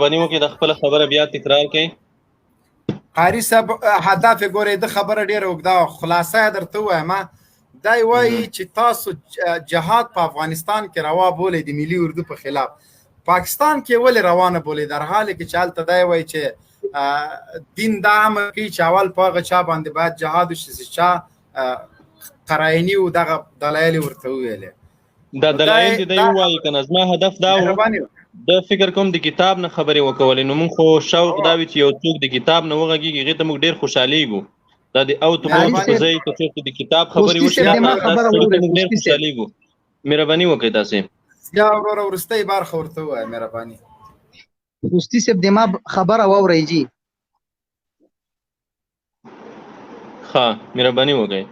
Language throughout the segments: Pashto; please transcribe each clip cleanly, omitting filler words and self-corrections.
باندې وکړي د خپل خبره بیا تکرار کړئ. قاری صاحب هدف ګورې د خبره ډیره اوږده خلاصه درته وایم. دا وایي چې تاسو جهاد په افغانستان کې روا بولې د ملي اردو په خلاف، پاکستان کې ولې روانه بولې، در حال کې چې هلته دا وایي چې دین دا امر کوي چې اول په هغه چا باندې باید جهاد وشي چې چا قرایني او دغه دلایل ورته وویلې. دا دلایل دې دی ووایي که نه. زما هدف دا و د فکر کوم د کتاب نه خبرې وکولې، نو موږ خو شوق دا وي چې یو څوک د کتاب نه وغږېږي، هغې ته موږ ډېر خوشحالېږو. دا د او ته موږ په ځای که څوک د کتاب خبرې وشي موږ ډېر خوشحالېږو. مهرباني وکړئ تاسې یا وروره وروستۍ برخه ورته ووایه. مهرباني دوستي صاحب د ما خبره واورئ جي. ښه مهرباني وکړئ.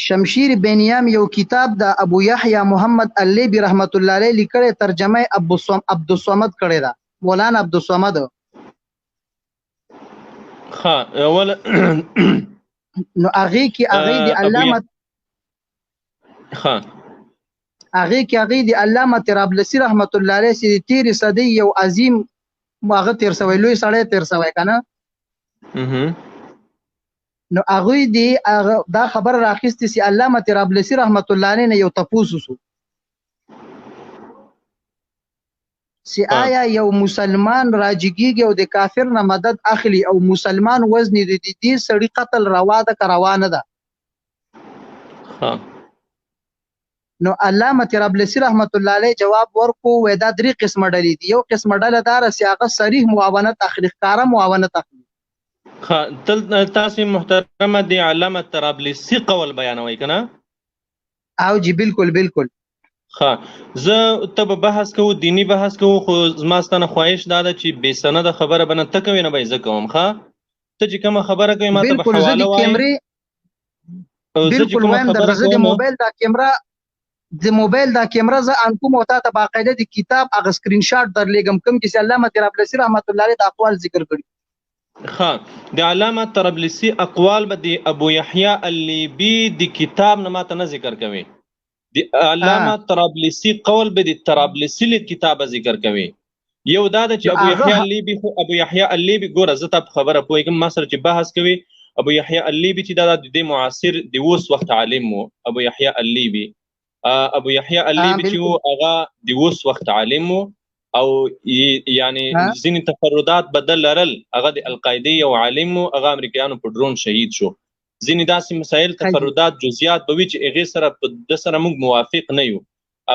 شمشیر بینیام یو کتاب د ابو یحیی محمد اللیبی رحمت الله علیه لیکلی، ترجمه عبدالصمد کړې ده، مولانا عبدالصمد. ښه اول نو هغې کې هغې د علامه د علامه طرابلسي رحمت الله علیه چې د تېرې صدۍ یو عظیم هغه تېر سوی، لوی سړی تېر سوی که نه، نو هغوی دا خبر راخیستې چې علامه طرابلسي رحمت الله علیه نه یو تپوس وشو چې آیا یو مسلمان راجګیږي او د کافر نه مدد اخلي او مسلمان وزني د دې سړي قتل روا ده که روا نه ده؟ نو علامه طرابلسي رحمت الله علیه جواب ورکو، وایي دا درې قسمه ډلې دي. یو قسمه ډله دا ده چې هغه صریح معاونت اخلي، ښکاره معاونت اخلي. تل تاسې محترمه د علامه طرابلسي قول بیانوئ که نه؟ او جی بالکل بالکل. ښه زه ته به بحث کوو، دینی بحث کوو، خو زما ستا نه خواهش دا ده چې بې سنده خبره به نه ته کوې نه به یې زه کوم. ښه ته چې کومه خبره کوې ما ته به حواله وایې. بالکل وایم درته زه د موبایل دا کیمره زه انکوم او تا ته باقاعده د کتاب هغه سکرین شاټ درلیږم کوم کې چې علامه طرابلسي رحمت الله علیه د اقوال ذکر کړي. ښه د علامه طرابلسي اقوال به د ابو یحیی اللیبي د کتاب نه ماته نه ذکر کوي. د علامه طرابلسي قول به د طرابلسي له کتابه ذکر کوي. یو دا ده چې ابو یحیی اللیبي خو ابو یحیی اللیبي ګوره زه تا په خبره پوهېږم، ما سره چې بحث کوي ابو یحیی اللیبي چې دا د دې معاصر د اوس وخت عالم و. ابو یحیی اللیبي چې و هغه د اوس وخت عالم و او یعنی ځینې تفردات بدل لرل. هغه د القاعدې یو عالم و، هغه امریکایانو په ډرون شهید شو. ځینې داسې مسایل تفردات جزئیات به وي چې هغې سره په ده سره موږ موافق نه یو.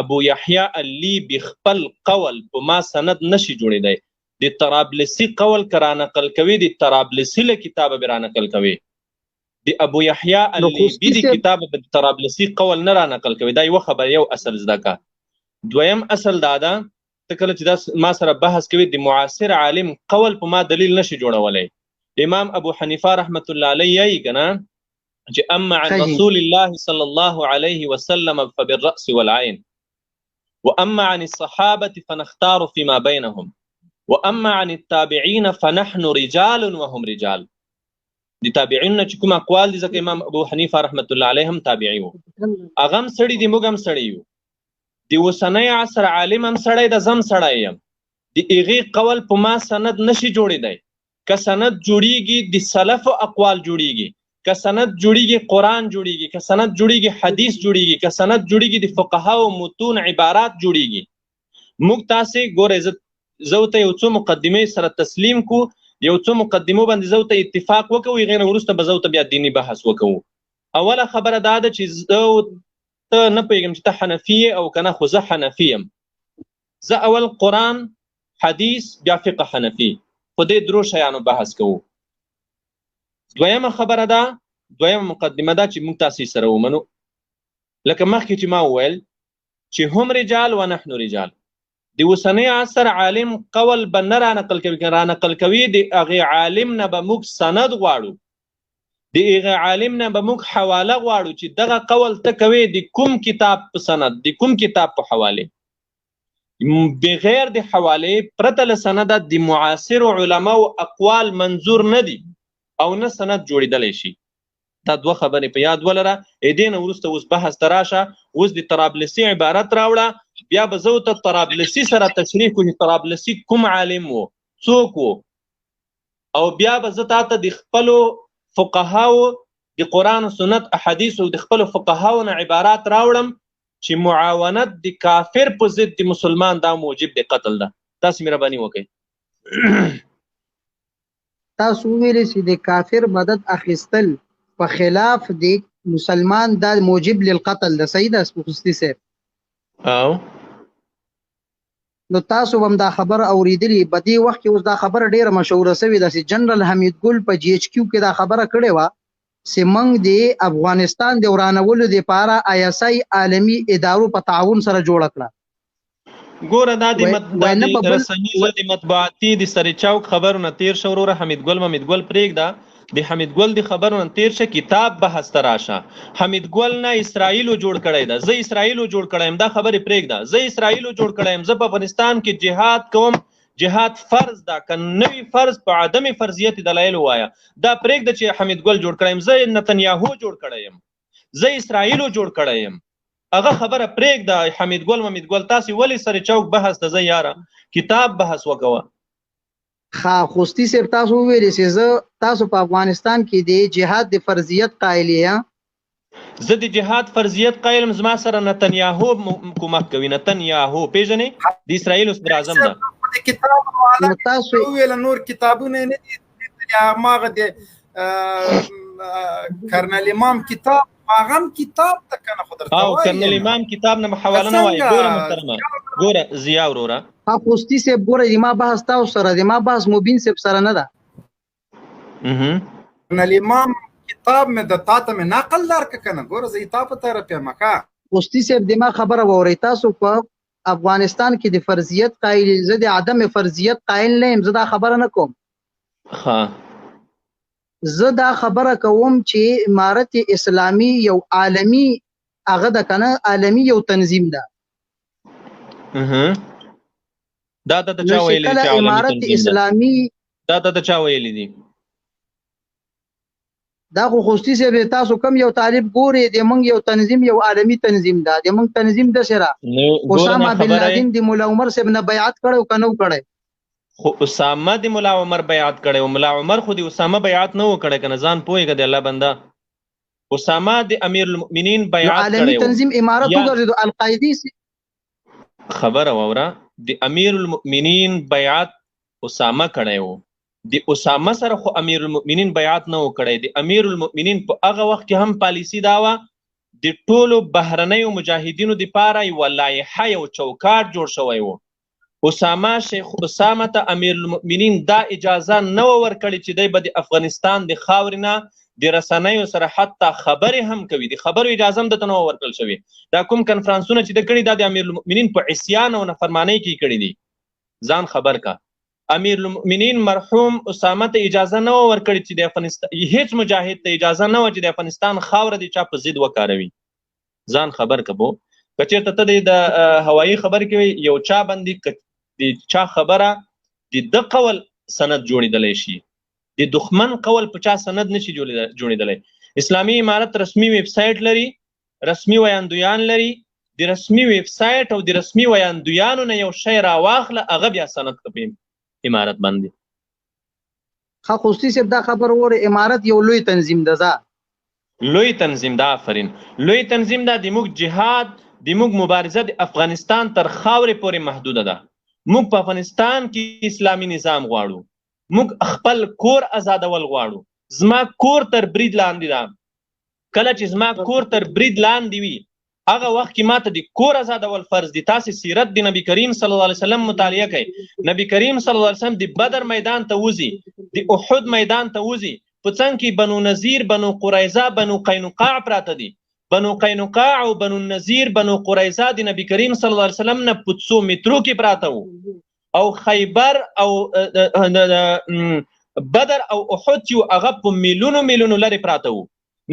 ابو یحیی اللیبي خپل قول په ما سند نشي جوړېدی. د طرابلسي قول که رانقل کوي د طرابلسي له کتابه به رانقل کوي، د ابو یحیی اللیبي د کتابه به د طرابلسي قول نه رانقل کوي. دا یوه خبره، یو اصل زده که. دویم اصل دا ده ته کله چې دا ما سره بحث کوي د معاصر عالم قول په ما دلیل نشي جوړولی. امام ابو حنیفه رحمت الله علیه یایي که نه چې اما عن رسول الله صلی الله علیه وسلم فبالرأس والعین واما عن الصحابة فنختار فيما بينهم واما عن التابعین فنحن رجال وهم رجال. د تابعین نه چې کوم اقوال دي ځکه امام ابو حنیفه رحمت الله علیه هم تابعي و، هغه هم سړي دي موږ هم سړي یو. د اوسنی عصر عالم هم سړی د زم سړی یم. د هغې قول په ما سند نشي جوړېدی. که سند جوړیږي د سلفو اقوال جوړیږي، که سند جوړیږي قرآن جوړیږي، که سند جوړیږي حدیث جوړیږي، که سند جوړیږي د فقهاو متون عبارات جوړیږي. موږ تاسې ګورئ زه ته یو څو مقدمې سره تسلیم کو، یو څو مقدمو باندې زه ته اتفاق وکوو، هغې نه وروسته به زه ته بیا دیني بحث وکوو. اوله خبره دا ده چې زه ته نه پوهېږم چې ته حنفي یې او که نه، خو زه حنفي یم. زه اول قرآن، حدیث، بیا فقه حنفي، خو دې درو شیانو بحث کوو. دویمه خبره ده، دویمه مقدمه ده چې موږ تاسې سره ومنو لکه مخکې چې ما وویل چې هم رجال و نحن رجال. د اوسنی عصر عالم قول به نه رانقل کوي، که رانقل کوي د هغې عالم نه به موږ سند غواړو، د هغه عالم نه به موږ حواله غواړو چې دغه قول ته کوي د کوم کتاب په سند، د کوم کتاب په حواله. بغیر د حوالې پرته له سنده د معاصر علماو اقوال منظور نه دي او نه سند جوړېدلی شي. دا دوه خبرې په یاد ولره. دې نه وروسته اوس بحث ته راشه، اوس د طرابلسي عبارت راوړه بیا به زه ته طرابلسي سره تشریح کوي طرابلسي کوم عالم و څوک و او بیا به زه تاته د خپلو فقهاو د قرآن و سنت احادیثو د خپلو فقهاو نه عبارات راوړم چې معاونت د کافر په ضد د مسلمان دا موجب د قتل ده. تاسو مهرباني وکړئ. تاسو ویلې چې د کافر مدد اخیستل په خلاف د مسلمان دا موجب للقتل ده، صحیح ده خصوصي صاحب؟ او نو تاسو هم دا خبر اوریدلی په دې وخت کې اوس دا خبره ډیره مشهوره شوې ده چې جنرال حمید ګل په جی ایچ کیو کې دا خبره کړې وه چې موږ د افغانستان د ورانولو دپاره آی اس آی عالمي ادارو په تعاون سره جوړه کړه. ګوره دا د رسنیزه د مطبوعاتي د سر چوک خبرونه تیر شو وروره حمید ګل پرېږده د حمید ګل د خبرونه تیر شه کتاب بحث ته راشه. حمید ګل نه اسرائیلو جوړ کړی ده، زه اسرائیلو جوړ کړی یم، دا خبرې پرېږده. زه اسرائیلو جوړ کړی یم، زه په افغانستان کې جهاد کوم، جهاد فرض ده که نوی فرض په عدم فرضیت دلایل ووایه. دا پرېږده چې حمید ګل جوړ کړی یم، زه نتنیاهو جوړ کړی یم، زه اسرائیلو جوړ کړی یم. هغه خبره پرېږده. حمید ګل تاسې ولې سر چوک بحث ته زه یاره کتاب بحث وکوه. خوستی صاحب تاسو ویلې چې زه تاسو په افغانستان کې د جهاد د فرضیت قایل یم. زه د جهاد فرضیت قایل یم. زما سره نتنیاهو کومک کوي. نتنیاهو پیژنې د اسرائیل صدر اعظم ده. کتاب تاسو ویل نور کتابونه نه دي ماغه د کرنل امام کتاب هغه کتاب ته کنه خو درته او کرنل امام کتاب نه حواله نه وایي. ګوره محترمه ګوره ضیا وروره خوستی صاحب ګوره د ما بحث تاسو سره د ما بحث مبین صاحب سره نه ده. کرنل امام کتاب مې د تاته مې نقل درک کنه ګوره زه تا په طرف یم کا خوستی صاحب د ما خبره ووري. تاسو په افغانستان کې د فرضیت قایل، زه د عدم فرضیت قایل نه یم. زه دا خبره نه کوم. زه دا خبره کوم چې امارت اسلامی یو عالمی هغه د کنه عالمی یو تنظیم ده. دا د چا ویلي چې امارت اسلامی دا د چا ویلي دي؟ دا خو خوستی صاحب تاسو کم یو طالب ګوري د موږ یو تنظیم یو عالمی تنظیم ده. د موږ تنظیم د سره اسامه بن لادن د مولا عمر صاحب نه بیعت کړو کنه کړی؟ خو اسامه د مولا عمر بیعت کړی. مولا عمر خو د اسامه بیعت نه وکړی کنه، ځان پوهیږه د الله بنده. اسامه د امیر المؤمنین بیعت کړی. عالمی تنظیم امارت وګرځیدو القاعده خبره واوره. د امیر المؤمنین بیعت اسامه کړی و. د اسامه سره خو امیر المؤمنین بیعت نه وکړی. د امیر المؤمنین په هغه وخت کې هم پالیسی دا وه د ټولو بهرنیو مجاهدینو دپاره یوه لایحه یو چوکاټ جوړ شوی و. اسامه شیخ اسامه ته امیر المؤمنین دا اجازه نه ورکړي چې دی به د افغانستان د خاورې نه د رسنیو سره حتی خبرې هم کوي. د خبرو اجازه هم درته نه ورکړل شوې. دا کوم کنفرانسونه چې ده کړي دا د امیر المؤمنین په عصیان او نافرمانۍ کې کړي دي. ځان خبر کا. امیر المؤمنین مرحوم اسامه ته اجازه نه ورکړي چې د افغانستان هیڅ مجاهد ته اجازه نه و چې د افغانستان خاوره د چا په ضد وکاروي. ځان خبر کبو. که چېرته ته د هوایي خبر کې یو چا باندې د چا خبره د ده قول سند جوړېدلی شي، د دښمن قول په چا سند نشي جوړېدلی. اسلامي امارت رسمي ویب سایټ لري، رسمي ویاندویان لري. د رسمي ویب سایټ او د رسمي ویاندویانو نه یو شی راواخله هغه بیا سند کړي امارت باندې. خوستی صاحب دا خبر وره امارت یو لوی تنظیم ده. لوی تنظیم ده. آفرین. لوی تنظیم ده. د موږ جهاد د موږ مبارزه د افغانستان تر خاورې پورې محدوده ده. موږ په افغانستان کې اسلامي نظام غواړو. موږ خپل کور آزادول غواړو. زما کور تر برید لاندې ده. کله چې زما کور تر برید لاندې وي هغه وخت کې ماته د کور آزادول فرض دي. تاسې سیرت د نبی کریم صلی الله علیه وسلم مطالعه کوئ. نبی کریم صلی الله علیه وسلم د بدر میدان ته وځي، د احد میدان ته وځي. په څنګ کې بنو نذیر، بنو قریظه، بنو قینقاع پراته دي. بنو قینقاع او بنو نذیر، بنو قریظه د نبی کریم صلی الله علیه وسلم نه په 100 مترو کې پراته وو. او خیبر او بدر او احد چې هغه په میلیونو لرې پراته وو.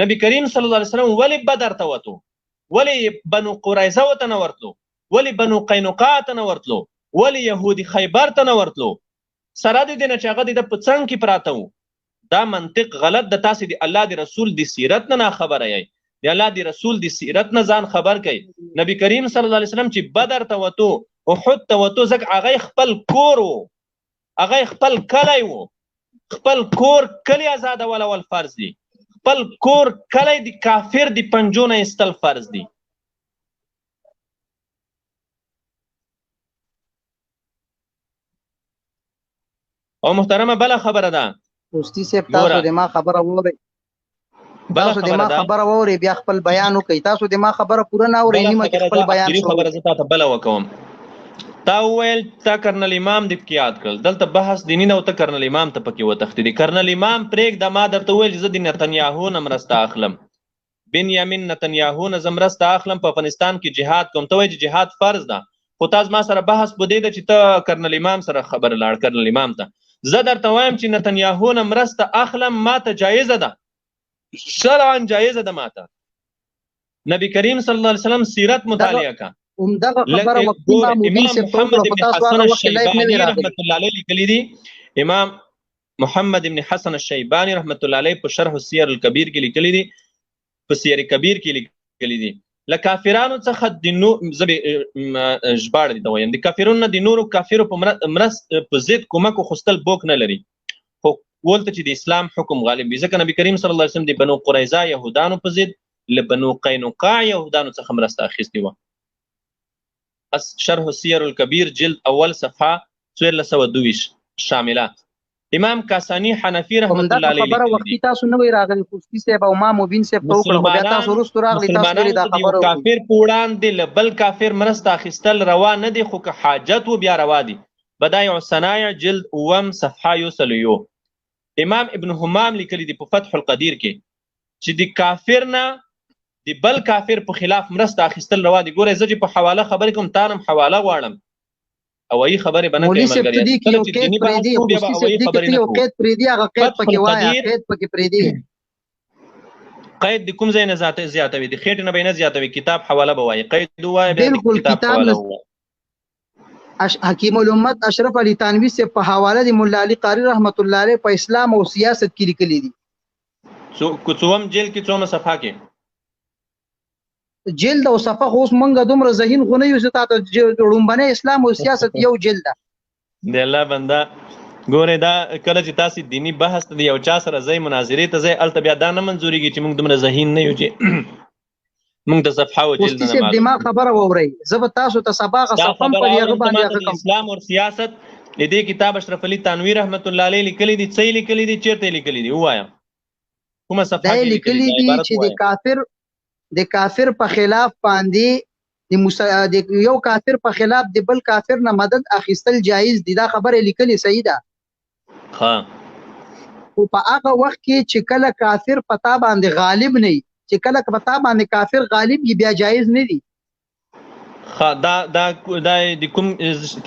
نبی کریم صلی الله علیه وسلم ولې بدر ته وتو؟ ولې بنو قریظه ته نه ورتلو؟ ولې بنو قینقاع ته نه ورتلو؟ ولې یهودي خیبر ته نه ورتلو؟ سره د دې نه چې هغه د په څنګ کې پراته وو. دا منطق غلط د تاسې د الله د رسول د سیرت نه ناخبره یی. د الله د رسول د سیرت نه ځان خبر کوي. نبی کریم صلی الله علیه وسلم چې بدر ته وتو احد ته وتو ځکه هغه خپل کور و، هغه خپل کلی و، خپل کور کلی آزادول اول فرض دی، خپل کور کلی د کافر د پنجو نه ایستل فرض دی. او محترمه بله خبره ده دوستي صاحب تاسو د ما خبره وورئ، تاسو د ما خبره وورئ بیا خپل بیان وکړئ. تاسو د ما خبره پوره نه اورئ، نیمه کې خپل بیان شروع. خبره زه تاته بله وکوم. تا وویل تا کرنل امام دې پکې یاد کړل، دلته بحث دیني نه و، ته کرنل امام ته پکې وتښتېدې. کرنل امام پرېږده، ما درته وویل چې زه د نتنیاهو نه مرسته اخلم، بنیامین نتنیاهو نه زه مرسته اخلم، په افغانستان کې جهاد کوم. ته وایې چې جهاد فرض ده، خو تاسو ما سره بحث په دې ده چې ته کرنل امام سره خبره لاړ، کرنل امام ته. زه درته وایم چې نتنیاهو نه مرسته اخلم، ماته جایزه ده، شرعا جایزه ده ماته. نبی کریم صلی الله علیه وسلم سیرت مطالعه کا. همدغه خبره وختي ما مبین سے محمد بن حسن الشیبانی رحمت الله علیه لیکلی دي، امام محمد بن حسن الشیبانی رحمت الله علیه په شرح السیر الکبیر کې لیکلی دي، په سیر کبیر کې لیکلی دي، له کافرانو څخه د نو زبې ژباړه دي ته وایم، د کافرونو د نورو کافرو په مرسته په ضد کومک وخوستل بوک نه لري، خو ولته چې د اسلام حکم غالب وي. ځکه نبی کریم صلی الله علیه وسلم د بنو قریظه یهودانو په ضد له بنو قینقاع یهودانو څخه مرسته اخیستې وه. شرح السیر الکبیر جلد اول صفحه 1422 شامله. امام کاسانی حنفی رحمت الله علیه خبره وختي تاسو نه وی راغلی، خوشتي صاحب او ما مبین صاحب ته وکړه، بیا تاسو وروسته راغلی، تاسو لري دا خبره کافر په وړاندې له بل کافر مرسته اخیستل روا نه دي، خو که حاجت و بیا روا دي. بدایع الصنایع جلد اوم صفحه 101. امام ابن حمام لیکلی دی په فتح القدیر کې چې د کافر نه د بل کافر په خلاف مرسته اخیستل روا دي. ګوره زه چې په حواله خبرې کوم تا نه حواله غواړم، اوایي خبرې به نه کوې ملګري، کله چې دیني بحث کوو بیا به اوایي خبرې نه کوو. قید پرېږدي، هغه قید پکې وایه، قید پکې پرېږدي. قید د کوم ځای نه زیاتوي؟ د خېټې نه به یې نه زیاتوي، کتاب حواله به وایي، قید ووایه بیا د کتاب حواله ووایه. حکیم الامت اشرف علي تانوي سے په حواله د مولا علي قاري رحمت الله علیه په اسلام او سیاست کې لیکلي دي. څوم جیل کې څومره صفحه کې جلد او صفحه خو اوس مونږه دومره ذهین خو نه یو چې تاسو ړومبنه اسلام او سیاست یو جلد ده. د الله بنده ګوره دا کله چې تاسو دینی بحث ته یو چا سره ځای مناظرې ته ځای الته بیا دا نه منظورېږي چې موږ دومره ذهین نه یو چې موږ د صفحه او جلد نه معلوم. دماغ خبره ووري، زه به تاسو ته سباغه صفم په یغه باندې کوم. اسلام او سیاست دې کتاب اشرف علي تنویر رحمت الله علیه لیکلی دي، څه لیکلی دي، چیرته لیکلی دي وایا کومه صفحه کې لیکلی دي چې د کافر په خلاف باندې د یو کافر په خلاف د بل کافر نه مدد اخیستل جایز دي. دا خبره لیکلي صحیح ده. ها او په هغه وخت کې چې کله کافر پتا باندې غالب نه، چې کله پتا باندې کافر غالب وي بیا جایز نه دي. ها دا د کوم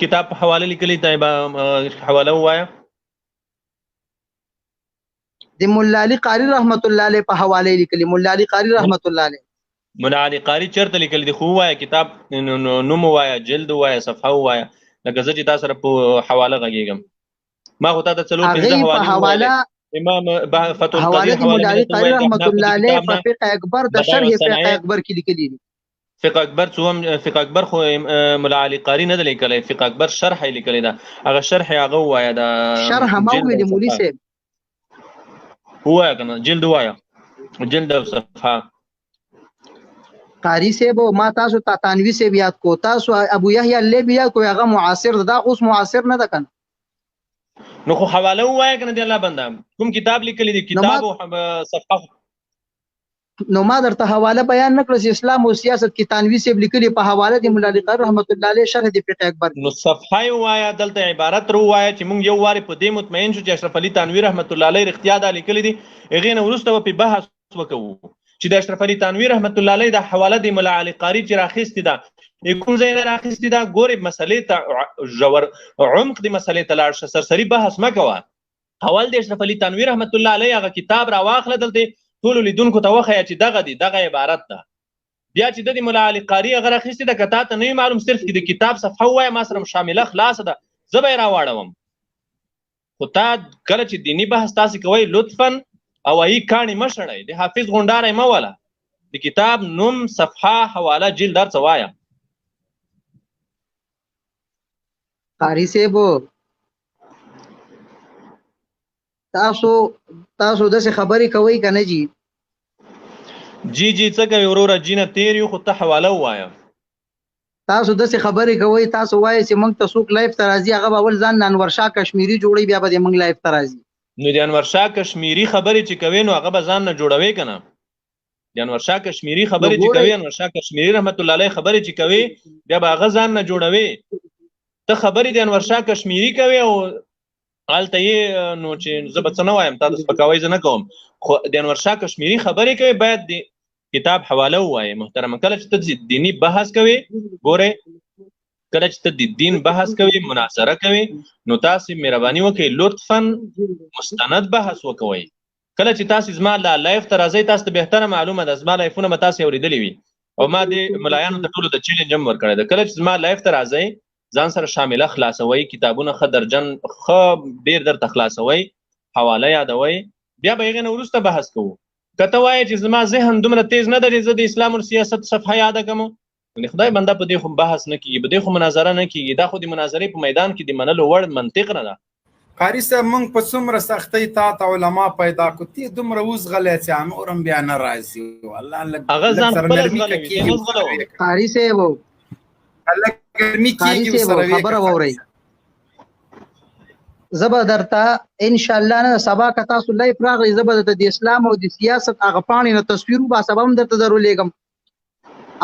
کتاب په حواله لیکلي دی؟ حواله وایا. د مولا علي قاري رحمت الله علیه په حواله لیکلي، مولا علي قاري رحمت الله علیه. مولا علي قاري چیرته لیکلی دی؟ خو وایا کتاب نوم وایا، جلد وایا، صفحه وایا، لکه زه چې تاسو سره په حواله غږیږم. ما خو تاسو ته 4-5 حواله امام فتح القدیر مولا علي قاري رحمت الله علیه په فقه اکبر د شرح فقه اکبر کې لیکلی دي. فقه اکبر څوم فقه اکبر خو مولا علي قاري نه لیکلی، فقه اکبر شرح یې لیکلی ده، هغه شرح هغه وایا دا شرح ما ویلي مولوي صاحب وایا کنه، جلد وایا، جلد او صفحه. قاری صاحب ما تاسو ته تانوي صاحب یاد کو، تاسو ابو یحیی اللیبی یاد کو، هغه معاصر ده، اوس معاصر نه ده کنه. نو خو حواله وایه کنه دی الله بنده کوم کتاب لیکلی دی، کتاب او صفحه. نو ما درته حواله بیان نکړه چې اسلام او سیاست کې تانوي صاحب لیکلي په حواله د مولا علي قاري رحمت الله علیه شرح د فقه اکبر. نو صفحه وایا، دلته عبارت رو وایا چې موږ یو واره په دې مطمئن شو چې اشرف علي تنویر رحمت الله علیه اختیار دا لیکلی دي، هغه نه وروسته په بحث وکړو چې د اشرف علي تنویر رحمت الله علیه د حواله د مولا علي قاري چې راخېستې ده کوم ځای نه راخېستې ده. ګورې مسلې ته ژور عمق د مسلې ته لاړ شه، سرسري بحث مه کوه. اول د اشرف علي تنویر رحمت الله علیه هغه کتاب راواخله، دلته ټولو لیدونکو ته وښیه چې دغه دی، دغه عبارت ده. بیا چې د مولا علي قاري هغه راخېستې ده، که تا ته نه وي معلوم صرف د کتاب صفحه ووایه، ما سره شامله خلاصه ده، زه به یې راواړوم. خو تا کله چې دیني بحث تاسې کوئ لطفا اوایي کاڼي مه شړئ، د حافظ غونډاره مه وله، د کتاب نوم، صفحه، حواله، جلد هر څه وایه. قاری صاحب تاسو داسې خبرې کوئ که نه جی؟ جی څه کوي وروره؟ جی نه تیر یو، خو ته حواله ووایه. تاسو داسې خبرې کوئ، تاسو وایئ چې موږ ته څوک لایف ته راځي، هغه به اول ځان انور شاه کشمیري جوړوي، بیا به دې موږ لایف ته راځي. نو د انور شاه کشمیري خبرې چې کوي نو هغه به ځان نه جوړوي که نه؟ د انور شاه کشمیري خبرې چې کوي، انور شاه کشمیري رحمت الله علیه خبرې چې کوي، بیا به هغه ځان نه جوړوي. ته خبرې د انور شاه کشمیري کوي او هلته یې نو چې زه به څه نه وایم، تا ته سپکاوی زه نه کوم، خو د انور شاه کشمیري خبرې کوي باید د کتاب حواله ووایې محترمه. کله چې ته دیني بحث کوي، ګورئ کله چې ته د دین بحث کوي، مناظره کوي، نو تاسې مهرباني وکړئ لطفا مستند بحث وکوئ. کله چې تاسې زما لایف ته راځئ، تاسو ته بهتره معلومه ده، زما لایفونه به تاسې اورېدلي وي او ما د ملایانو ته ټولو ته چیلنج هم ورکړی ده. کله چې زما لایف ته راځئ، ځان سره شامله خلاصوئ، کتابونه ښه درجن ښه ډېر درته خلاصوئ، حواله یادوئ، بیا به هغې نه وروسته بحث کوو. که ته وایې چې زما ذهن دومره تیز نه ده چې زه د اسلام او سیاست صفحه یاده کړم، نو خدای بنده په دې خو بحث نه کېږي، په دې خو مناظره نه کېږي، دا خو د مناظرې په میدان کې د منلو وړ منطق نه ده. قاري صاحب موږ په څومره سختۍ تا ته علما پیدا کړو، ته دومره وزغلی چې نور هم بیا نه راځي. والله هغه ځان خپله زغلی وي، زه زغلی وم. قاري صاحب خبره واورئ، زه به درته انشاءالله نه سبا که تاسو لایف راغلی، زه به درته د اسلام او د سیاست هغه پاڼې نه تصویر وباسم، هم درته درولېږم.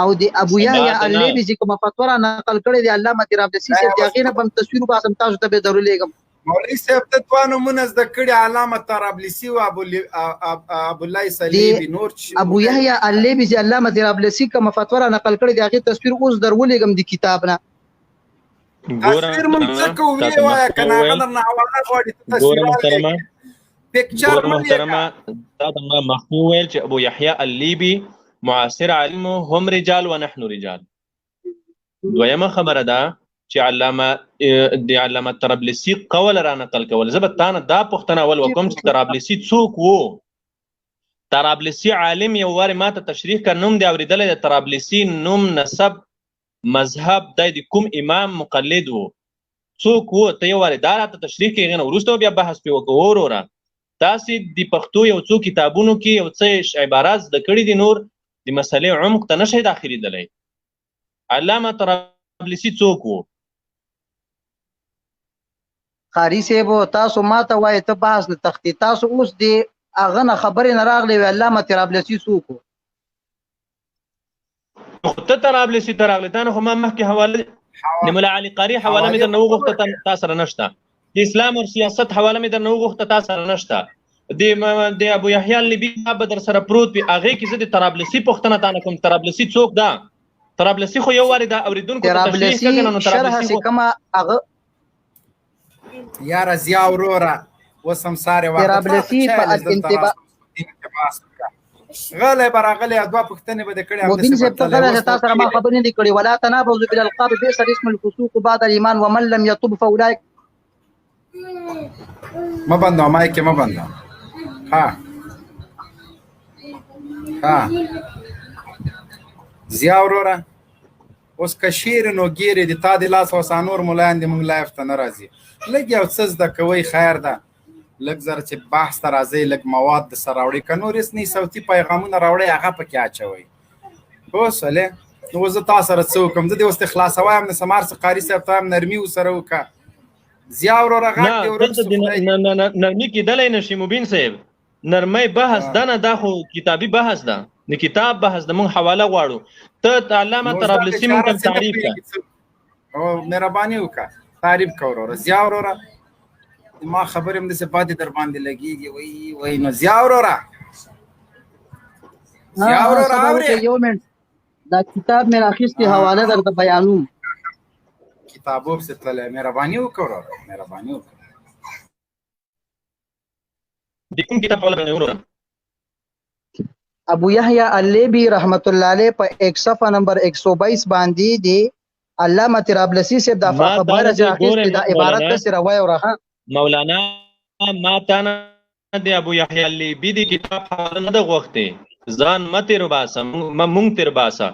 او د ابو یحیی اللیبي چې کومه فتوا را نقل کړې د علامه طرابلسي صاحب، د هغې نه به هم تصویر وباسم، تاسو ته به درولېږم. مولوي صاحب ته دوه نومونه زده کړي، علامه طرابلسي او ابواللیث اللیبي. نور ابو یحیی اللیبي چې علامه طرابلسي کومه فتوا را نقل کړې د هغې تصویر اوس درولېږم د کتاب نه. تصویر مونږ څه کوو ویې وایه که نه، هغه درنه حواله غواړي، ته تصویر محترمه پکچر محترمه تا ته ما مخکې وویل چې ابو یحیی اللیبي معاصر عالم هم رجال و نحن رجال. دویمه خبره ده چې د علامه طرابلسي قول را نقل کول. زه به تا نه دا پوښتنه اول وکړم چې طرابلسي څوک و؟ طرابلسي عالم یو وارې ما ته تشریح کړ، نوم دې اورېدلی د طرابلسي نوم، نسب، مذهب، دی د کوم امام مقلد و، څوک و؟ ته یو وارې دا راته تشریح کړې، هغې نه وروسته بیا بحث پرې وکړو. وروره تاسې د پښتو یو څو کتابونو کې یو څه عبارات زده کړي دي، نور د مسلې عمق ته نشئ داخلېدلی. علامه طرابلسي څوک و؟ قاري صاحب تاسو ما ته وایئ ته بحث نه تختې، تاسو اوس د هغه نه خبرې نه راغلی وی علامه طرابلسي څوک و؟ ته طرابلسي ته راغلی، تا نه خو ما مخکې حواله د ملا علي قاري حواله مې درنه وغوښته، تا سره نشته. د اسلام او سیاست حواله مې درنه وغوښته، تا سره نشته. د ابو یحیی اللیبي کتاب به در سره پروت وي، هغې کې زه د طرابلسي پوښتنه تا نه کوم. طرابلسي څوک ده؟ طرابلسي خو یو وارې د اورېدونکو ته تشریح کړه، نو طرابلسي کومه هغه یاره ضیا وروره اوس هم سارې طرابلسي په الانتباه غلی به راغلی، دوه پوښتنې به دې کړې. مبین صاحب ته غلی چې تا سره ما خبرې نه دي کړې. ولا تنابزوا بالالقاب بئس الاسم الفسوق بعد الايمان ومن لم يتب فاولئک. ما بندو مایک ما بندو. ها ضیا وروره اوس که شعر نو ګیرې د تا د لاس اوس نور ملایان د موږ لایف ته نه راځي، لږ یو څه زده کوئ خیر ده، لږ زره چې بحث ته راځئ، لږ مواد د سره راوړئ، که نور هېڅ نه صوتي پیغامونه راوړئ هغه پکې اچوئ. پوه شولې؟ نو زه تا سره څه وکړم؟ زه دې اوس دې خلاصویم، د سمار څه قاري صاحب ته هم نرمي ورسره وکړه. ضیا وروره غږ دې نرمي کېدلی نه شي مبین صاحب، نرمۍ بحث ده نه، دا خو کتابي بحث ده، د کتاب بحث ده، موږ حواله غواړو. ته علامه طرابلسي موږ ته تعریف کړه، مهرباني وکړه تعریف کړه وروره. ضیا وروره ما خبرې هم داسې پاتې در باندې لګېږي، وایي نو ضیا وروره اورې یو منټ دا کتاب مې راخیستې حواله درته بیانوم. کتابو پسې تللی، مهرباني وکړه وروره، مهرباني وکړه. د کوم کتاب حواله وروره؟ ابو یحیی اللیبي رحمت الله علیه په ایک صفحه نمبر 122 باندې دی علامه طرابلسي صاحب دا خبره چې راخیستې دا عبارت داسې راوایه وره. مولانا ما تا نه د ابو یحیی اللیبي د کتاب حواله نه ده غوښتې، ځان متر باسه مونږ تر باسه.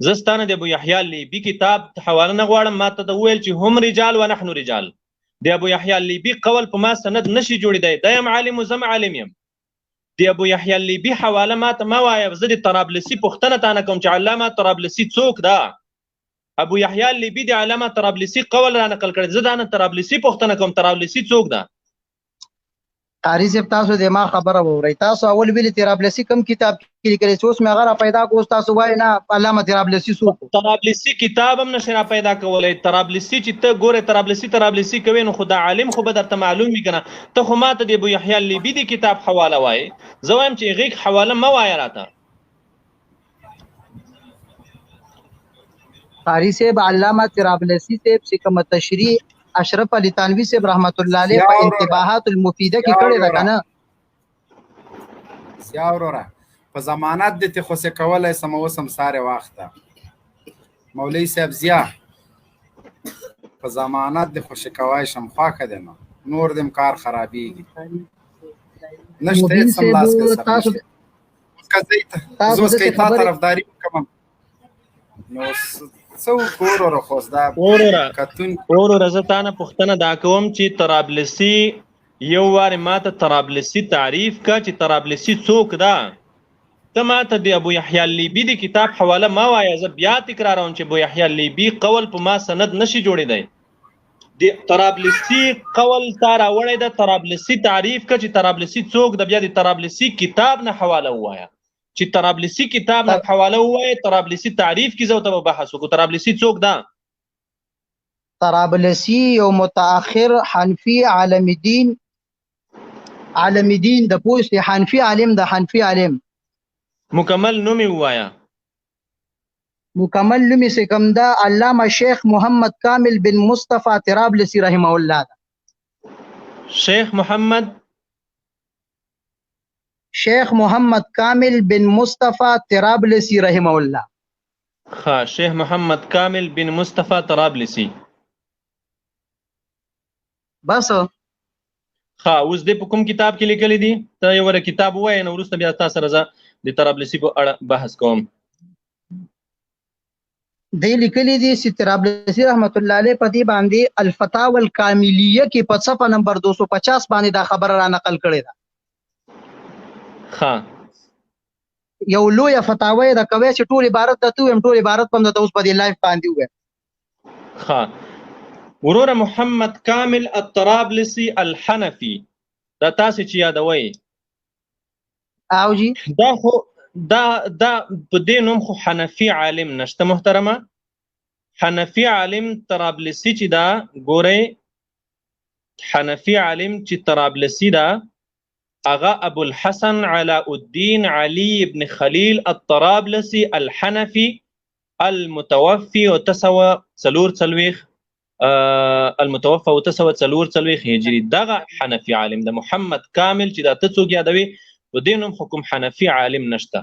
زستانه د ابو یحیی لیبی کتاب حواله نه غواړم، ما ته ویل چې هم رجال و نحن رجال. د ابو یحیی لیبی قول په ما سند نشي جوړیدای، دا یم عالم و زم عالم یم. د ابو یحیی لیبی حواله ما ته ما وایه، زه د طرابلسی پوښتنه تانه کوم چې علامه طرابلسی څوک ده؟ ابو یحیی لیبی د علامه طرابلسی قول را نقل کړی، زه دا نه طرابلسی پوښتنه کوم طرابلسی څوک ده؟ قاری صاحب تاسو د ما خبره وورئ، تاسو اول ویلي طرابلسی کوم کتاب کې لیکلی چې اوس مې هغه را پیدا کړو، تاسو وایئ نه علامه طرابلسی څوک؟ طرابلسی کتاب هم نشي را پیدا کولی. طرابلسی چې ته ګورې طرابلسی کوي نو خو دا عالم خو به درته معلوم وي که نه. ته خو ما ته د ابو یحیی لیبی د کتاب حواله وایې، زه وایم چې هغې حواله مه وایه راته. قاری صاحب علامه طرابلسی صاحب چې کومه تشریح اشرف علي تنوی صاحب رحمت الله علیه په انتباهات المفیده کې کړې ده که نه؟ سیا وروره په ضمانت دې ته خو څه کولی سم اوس هم سارې وخته مولوي صاحب ضیا په ضمانت دې خوشي کوای شم، خوښه دی نو نور دې کار خرابېږي نشته هېڅ هم لاس کې سره نشته. زه اوس که تا طرفداري وکړم نو څه وکړو وروره خو اوس دا وروره زه تا نه پوښتنه دا کوم چې طرابلسي یو وارې ما ته طرابلسي تعریف که چې طرابلسي څوک ده. ته ما ته د ابو یحیی لیبی د کتاب حواله ما وایه، زه بیا تکراروم چې ابو یحیی لیبی قول په ما سند نشي جوړېدی. د طرابلسي قول تا راوړی ده، طرابلسي تعریف که چې طرابلسي څوک ده، بیا د طرابلسي کتاب نه حواله ووایه چې طرابلسي کتاب نه حواله ووایه، طرابلسي تعریف کې زه ورته به بحث وکړو. طرابلسي څوک ده؟ طرابلسي یو متأخر حنفي عالم دین د پوه حنفي عالم د حنفي عالم. مکمل نوم یې ووایه. مکمل نوم یې کوم ده؟ علامه شیخ محمد کامل بن مصطفی طرابلسي رحمه الله ده. شیخ محمد کامل بن مصطفی طرابلسي رحمه الله. ها شیخ محمد کامل بن مصطفی طرابلسي. بس ها اوس دې په کوم کتاب کې لیکلي دي؟ ته یو وره کتاب ووایې نو وروسته بیا تا سره زه د طرابلسي په اړه بحث کوم. دی لیکلي دي چې طرابلسي رحمت الله علیه په دې باندې الفتاوی الکاملیه کې په صفحه نمبر 250 باندې دا خبره را نقل کړې ده. ها یو لویه فتاوی ده، کوي چې ټول عبارت ده ته ټول عبارت په د اوس په دې لایف باندې وګه. ها وروره محمد کامل الطرابلسي الحنفي دا تاسو چې یادوي او جی دا خو دا په دې نوم خو حنفي عالم نشته محترمه. حنفي عالم طرابلسي چې دا ګورئ، حنفي عالم چې طرابلسي دا اغا ابو الحسن علاء الدين علي بن خليل الطرابلسي الحنفي المتوفي وتسوى سلور سلويخ المتوفى وتسوى سلور سلويخ هجري. دغه حنفي عالم ده محمد کامل چې دا ته څوک یادوي په دې نوم حکم حنفي عالم نشته.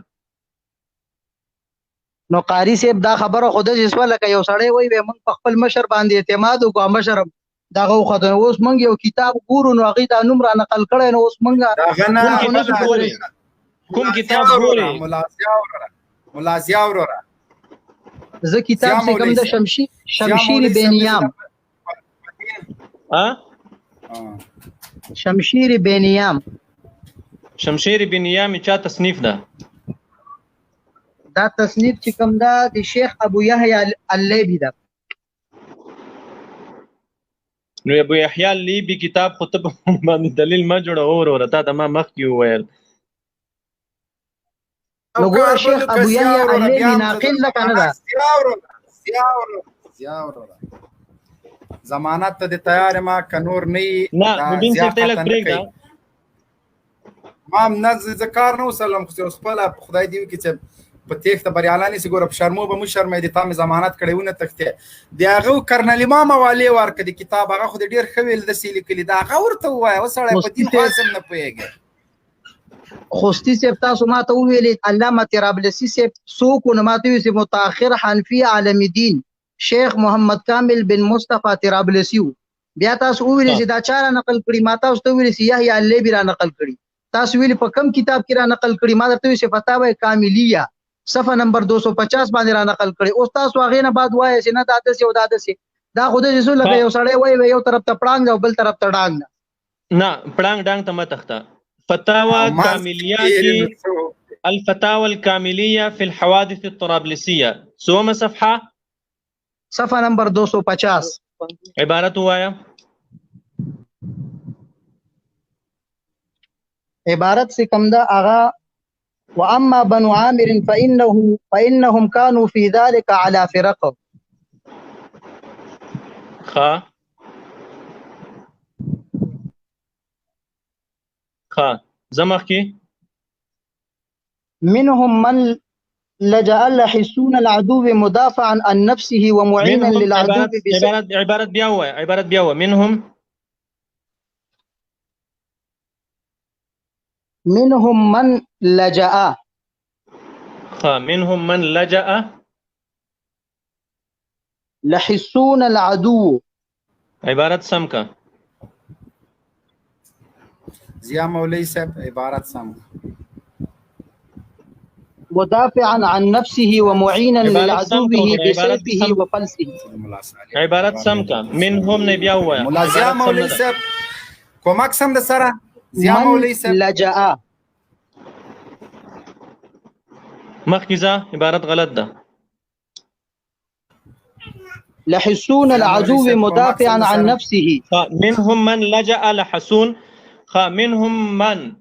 نو قاری صاحب دا خبره خود چې سوال لکه یو سړی وایي موږ په خپل مشر باندې اعتماد وکړو، مشر دغه وخت اوس موږ یو کتاب ګورو نو هغه دا نوم را نقل کړی نو اوس موږ کوم کتاب ګوري؟ ملا ضیا وروره زه کتاب څه کوم د شمشیر بینیام شمشیر بینیام چا تصنیف ده؟ دا تصنیف چې کوم ده د شیخ ابو یحیی اللیبی ده. نو ابو یحیی لیبی کتاب خو ته باندې دلیل ما جوړه وروره، تا ته ما مخکې وویل. نو ګوره شیخ ابو یحیی اللیبی ناقل ده که نه ده؟ ضیا وروره ضمانت ته د تیار ما که نور نه یي نه مبین صاحب ته لږ پرېږده. ما هم نه زه کار نه وسلم خو خپله خدای دې وکړي چې په تېښته بریالی نشي. ګوره په شرمو به مو شرمېدې، تا مې ضمانت کړی ونه تښتې. د هغه کرنل امام حوالې ورکړه د کتاب، هغه خو د ډېر ښه ویل داسې لیکلي ده، هغه ورته ووایه. اوس سړی په دین خاص هم نه پوهېږي. خوستی صاحب تاسو ما ته وویلې علامه طرابلسي صاحب څوک و؟ نو ما ته وویل چې متأخر حنفي عالم دین شیخ محمد کامل بن مصطفی طرابلسي و. بیا تاسو وویلې چې دا چا را نقل کړي؟ ما تاسو ته وویلې چې یحیی اللیبی را نقل کړي. تاسو ویلي په کم کتاب کې را نقل کړي ما درته وی فتاوی کاملیه صفحه نمبر 250 باندې را نقل کړي او تاسو هغه نه بعد وایي چې نه دا داسې او دا داسې دا خو د جسو لکه یو سړی وایي یو طرف ته پړانګ او بل طرف ته ډانګ نه پړانګ ډانګ ته متخته فتاوى كاملية الفتاوى الكاملية في الحوادث الطرابلسية سوما صفحة نمبر 250 عبارة هواية عبارت سے کم دا آغا واما بنو عامر فانهم كانوا في ذلك على فرق زمخي منهم من لجأ لحسون العدو مدافعا عن نفسه ومعينا للعدو عبارة بيوة منهم من لجأ منهم من لجأ لحسون العدو عبارة سمكة زیا مولوی صاحب عبارت سم مدافعا عن نفسه ومعينا للعدو بسيفه وفلسه عبارت سمكة منهم نبيوه مولا زیا مولوی صاحب کومک سم د سره زیا مولوی صاحب لجأ مخکزه عبارت غلط ده لحسون العدو مدافعا عن نفسه منهم من لجأ لحسون منهم من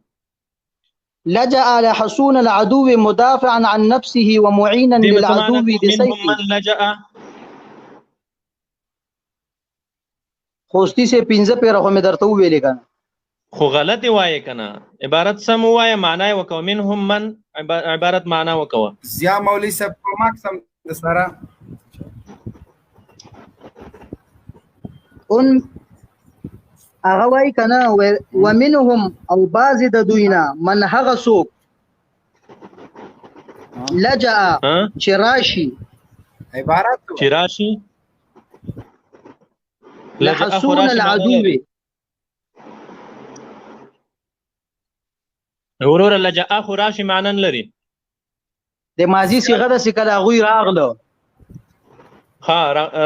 لجأ لحسون العدو مدافعا عن نفسه ومعينا للعدو بسيفه منهم من لجأ خوستی سے 15 پیرا خو مې درته ویلې کنه خو غلط وایې کنه عبارت سم وایې معنی وکاو منهم من عبارت معنی وکاو زیا مولوی صاحب کومک سم د سره ان هغه وای کنه ومنهم او بعض د دوینا من هغه څوک لجأ چراشی عبارت چراشی لحسون العدو ورور لجأ خراشی معنی لري د ماضی صيغه د سکه غوی راغله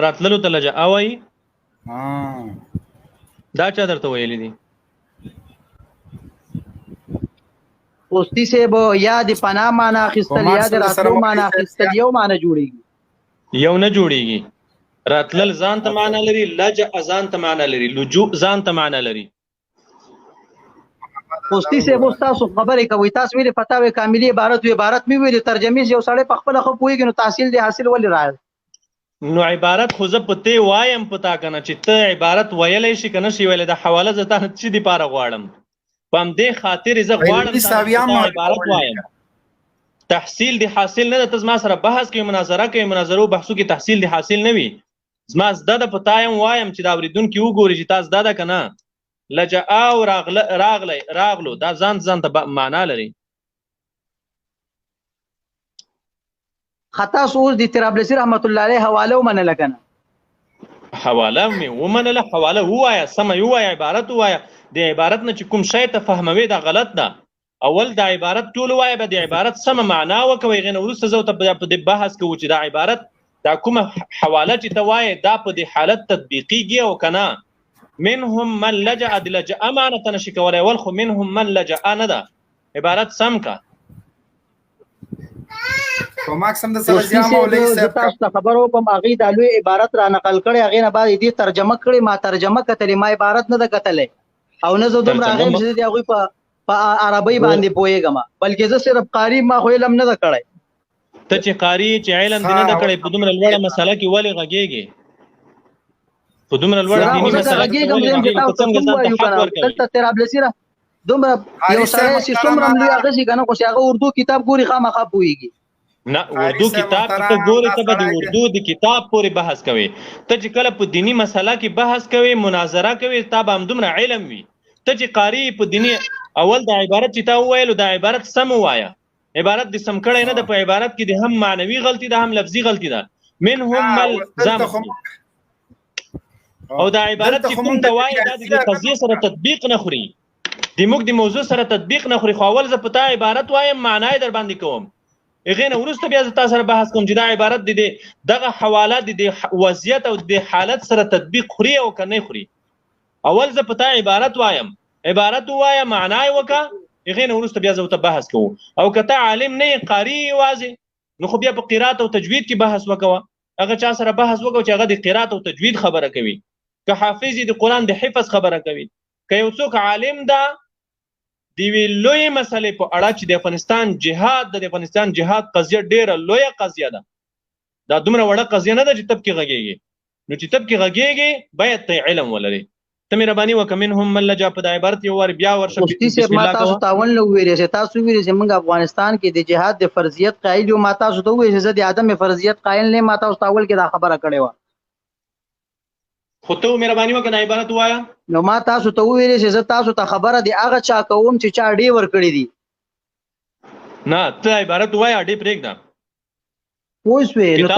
راتللو ته لجأ وای دا چا درته ویلي دي اوستی سے بو یاد پناه معنا اخستل یاد راتلو معنا اخستل یو معنا جوړیږي یو نه جوړیږي راتلل ځان ته معنا لري لجأ ځان ته معنا لري لجوء ځان ته معنا لري اوستی سے بو تاسو خبرې کوي تاسو ویلي فتاوی کاملی عبارت می ویلي ترجمه یو سړی په خپل خو پويږي نو تحصیل دی حاصل ولې راځي نو عبارت خو زه پته وایم پتا کنه چې ته عبارت ویلې شي کنه شي ویلې د حواله زته چې دی پاره غواړم پم دې خاطر زه غواړم عبارت وایم تحصیل دی حاصل نه د زما سره بحث کوي مناظره کوي مناظرو بحثو کې تحصیل دی حاصل نه وي زما زده د پتایم وایم چې دا اوریدونکو وګوري چې تاسو دا کنه لجأ او راغلو دا ځان ته معنا لري خطا سوز دي طرابلسي رحمت الله عليه حواله ومنل کنه حواله مې ومنل حواله هوايه سم هوايه عبارت هوايه د عبارت نه چې کوم شی ته فهموي دا غلط ده اول د عبارت ټول وایي به د عبارت سم معنا وکوي غنه ورسته زو ته په بحث کوي چې دا عبارت دا کومه حواله چې ته وایي دا په دې حالت تطبیقیږي او کنه منهم من لجأ لجأ امانه نشي کولای ول خو منهم من لجأ نه ده عبارت سم کا کومک سم د سره زیا مولوی صاحب تاسو خبرو په اغه د لوی عبارت را نقل کړي اغه نه بعد دې ترجمه کړي ما ترجمه کتلې ما عبارت نه ده کتلې او نه زه دومره هغه چې دی هغه په عربی باندې پوهیږم بلکې زه صرف قاری ما خو علم نه ده کړی ته چې قاری چې علم دې نه ده کړی په دومره لوړه مسله کې ولې غږیږي په دومره لوړه دینی مسله کې دلته طرابلسي را دومره یو سره چې څومره لوی هغه شي کنه خو هغه اردو کتاب ګوري خامخا پوهیږي نه اردو کتاب ته ګوري ته د اردو د کتاب پورې بحث کوي ته چې کله په دینی مسله کې بحث کوي مناظره کوي تا به هم دومره علم وي ته چې قاری په دینی اول د عبارت چې تا وویلو د عبارت سم وایا عبارت د سم کړی نه د په عبارت کې د هم معنوي غلطي ده هم لفظي غلطي ده منهم ملزم او دا عبارت چې کوم توای دا د قضیه سره تطبیق نه خوري د موږ د موضوع سره تطبیق نه خوري، خو اول زه په تا عبارت وایم معنی در باندې کوم، هغې نه وروسته بیا زه تا سره بحث کوم چې دا عبارت دغه حواله د وضعیت او د حالت سره تطبیق خوري او که نه خوري. اول زه په تا عبارت وایم، عبارت ووایه معنی وکړه، هغې نه وروسته بیا زه ورته بحث کوو. او که ته عالم نه یې قاري یوازې، نو خو بیا په قرات او تجوید کې بحث وکوه. هغه چا سره بحث وکړو چې هغه د قرات او تجوید خبره کوي، که حافظ د قرآن د حفظ خبره کوي، که یو څوک عالم ده د یوې لویې مسلې په اړه چې د افغانستان جهاد د افغانستان جهاد قضیه ډېره لویه قضیه ده، دا دومره وړه قضیه نه ده چې تب کې غږېږي. نو چې تب کې غږېږي باید ته علم ولري. ته مهرباني وکړه منهم من لجا په د عبارت یو وار بیا ورشه. مفتي صاحب ما تاسو تاون له ویلې چې تاسو ویلې چې موږ افغانستان کې د جهاد د فرضیت قایل یو، ما تاسو ته ویلې چې زه د عدم فرضیت قایل نه، ما تاسو تاول کې دا خبره کړې وه. خو ته مهرباني وکړه د عبارت ووایه. نو ما تاسو ته ویلې چې زه تاسو ته خبره د هغه چا کوم چې چا اډې ورکړې دي. نه ته عبارت ووایه، اډې پرېږده. پوه شوې؟ نو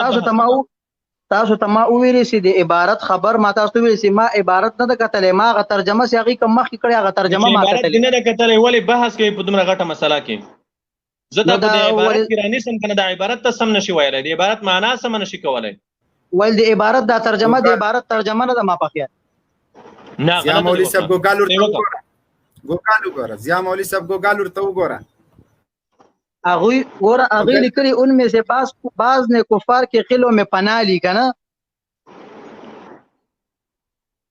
تاسو ته ما وویلې چې د عبارت خبر ما تاسو ته ویلې چې ما عبارت نه ده کتلې، ما هغه ترجمه چې هغې کوم مخکې کړې هغه ترجمه ما کتلې. عبارت نه ده کتلې، ولې بحث کوي په دومره غټه مسله کې؟ زه تا په د عبارت کې رانیسم که نه، د عبارت ته سم نشي ویلی، د عبارت معنا سمه نشي کولی. ویل د عبارت دا ترجمه د عبارت ترجمه نه ده ما په خیال. نه ضیا مولوي صاحب ګوګل ورته وګوره، ګوګل وګوره، ضیا مولوي صاحب ګوګل ورته وګوره. هغوی لیکلي ان میں سے بعض نے کفار کے قلعوں میں پناہ لی که نه.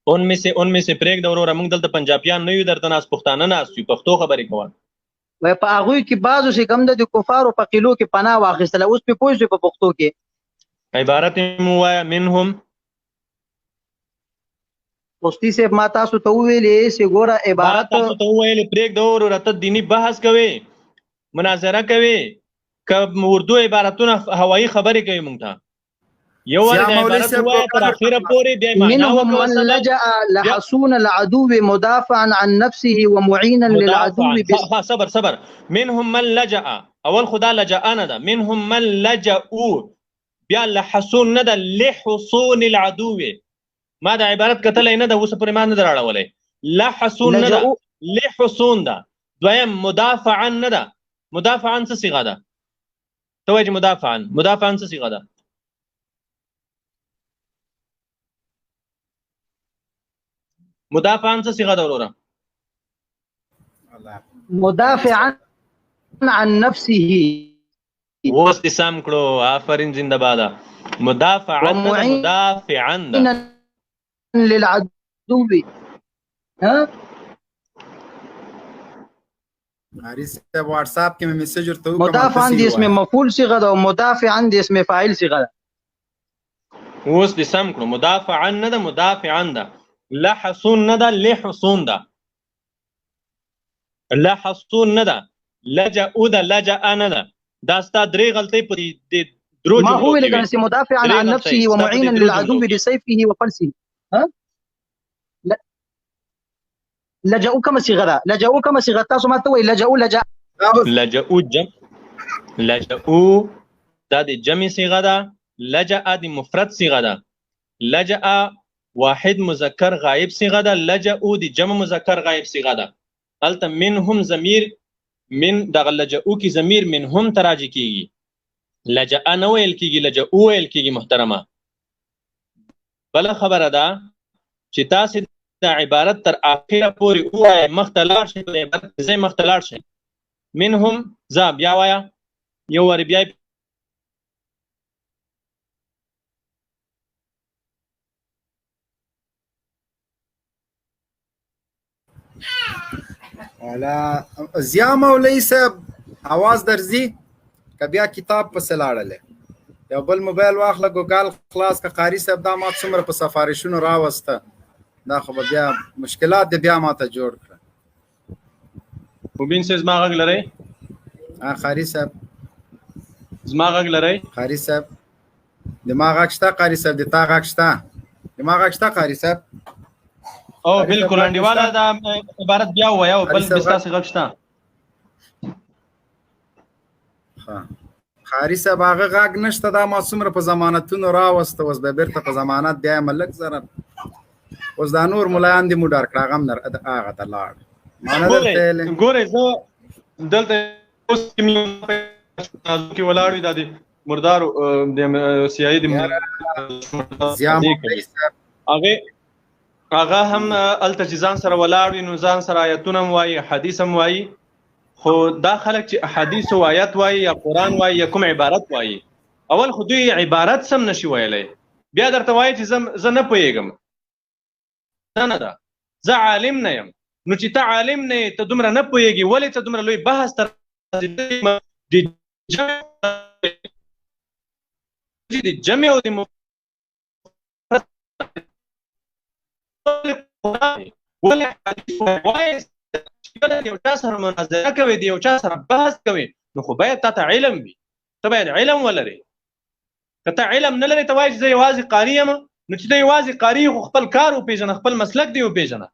ان میں سے پرېږده وروره، موږ دلته پنجابیان نه یو، درته ناست پښتانه ناست یو، پښتو خبرې کوه. وایي په هغوی کې بعضو چې کوم ده د کفارو په قلعو کې پناه واخیستله. اوس پې پوه شوې په پښتو کې عبارت یې مو ووایه منهم. مفتي صاحب ما تاسو ته وویلې چې ګوره عبارت تاسو ته وویلې پرېږده وروره، ته دیني بحث کوې، مناظره کوې، که اردو عبارتونه هوایي خبرې کوي موږ ته. یو وار د عبارت ووایه تر اخره پورې بیا معنا منهم من لجأ لحصون العدو مدافعا عن نفسه ومعينا للعدو. صبر منهم من لجأ، اول خدا لجأ نه ده، منهم من لجأوا، بیا لحصون نه ده، لحصون العدو. ما د عبارت کتلی نه ده، اوس پورې ما نه ده راړولی. لحصون نه ده، لحصون ده. دویم مدافعا نه ده، مدافعا څه صیغه ده؟ ته وایې چې مدافعا څه صیغه ده؟ مدافعا څه صيغه ده وروره؟ مدافعا عن نفسه. اوس دې سم کړو، آفرین زنده باد. مدافعا مدافعا للعدو. ها حارث صاحب واتس اپ کې مې میسج ورته وکړم. مدافعا د اسم مفعول صيغه ده او مدافعا د اسم فاعل صيغه ده. اوس دې سم کړو، مدافعا نه ده، مدافعا ده. لحصون نه ده، لحصون ده. لحصون نه ده، لجأو ده، لجأ نه ده. دا ستا درې غلطۍ په دې درو ما هو اللي كان مدافعا عن نفسه ومعينا للعدو بسيفه وفلسه. ها لجأوا كما صيغه ده، لجأوا كما صيغه تاسو ما ته وایي لجأوا لجأوا دا د جمع صيغه ده، لجأ د مفرد صيغه ده، لجأ واحد مذکر غائب صيغه ده، لجأوا د جمع مذکر غائب صيغه ده. البته منهم ضمیر من دغه لجأو کی ضمیر منهم تراجی کیږي، لجأ نه ویل کیږي، لجأو ویل کیږي. محترمه بل خبره ده چې تاسو د عبارت تر اخره پورې وایي، مخته لاړ شئ په عبارت ځای مخته لاړ شئ. منهم ذا بیا وایه، یو وار بیا والا. ضیا مولوي صاحب आवाज درځي که بیا کتاب پسې لاړلې؟ یو بل موبایل واخله، ګوګل خلاص که. قاری صاحب دا ما څومره په سفارشونو راوسته، دا خو به بیا مشکلات دې بیا ماته جوړ کړه. مبین صاحب زما غږ لرئ؟ قاری صاحب زما غږ لرئ؟ قاری صاحب دما غږ شته؟ قاری صاحب د تا غږ شته؟ دما غږ شته قاری صاحب؟ او بالکل انډیواله دا عبارت بیا وایه او بل ستاسې غږ شته. قاری صاحب هغه غږ نشته، دا ما څومره په ضمانتونو راوسته، اوس به بیرته په ضمانت بیا یم لږ ضرر. اوس دا نور ملایان دې مو ډار کړه، هغه هم هغه ته لاړ. معنا درته ویلې. ګورئ زه دلته اوس کې ولاړ وي دا د مردارو د سیاسي د هغه هم الته چې ځان سره ولاړ وي نو ځان سره آیتونه هم وایي حدیث هم وایي خو دا خلک چې احادیث او آیات وایي یا قرآن وایي یا کوم عبارت وایي اول خو دوی عبارت سم نشي ویلی بیا درته وایي چې زه نه پوهېږم نه ده زه عالم نه یم نو چې ته عالم نه یې ته دومره نه پوهېږي ولې ته دومره لوی بحث د جمع او د مفرد ولې حدیث وایي یو چا سره مناظره کوي د یو چا سره بحث کوي نو خو باید تا ته علم وي ته باید علم ولرې که ته علم نه لرې ته وایې چې زه یوازې قاري یم نو چې ته یوازې قاري خو خپل کار وپېژنه خپل مسلک دې وپېژنه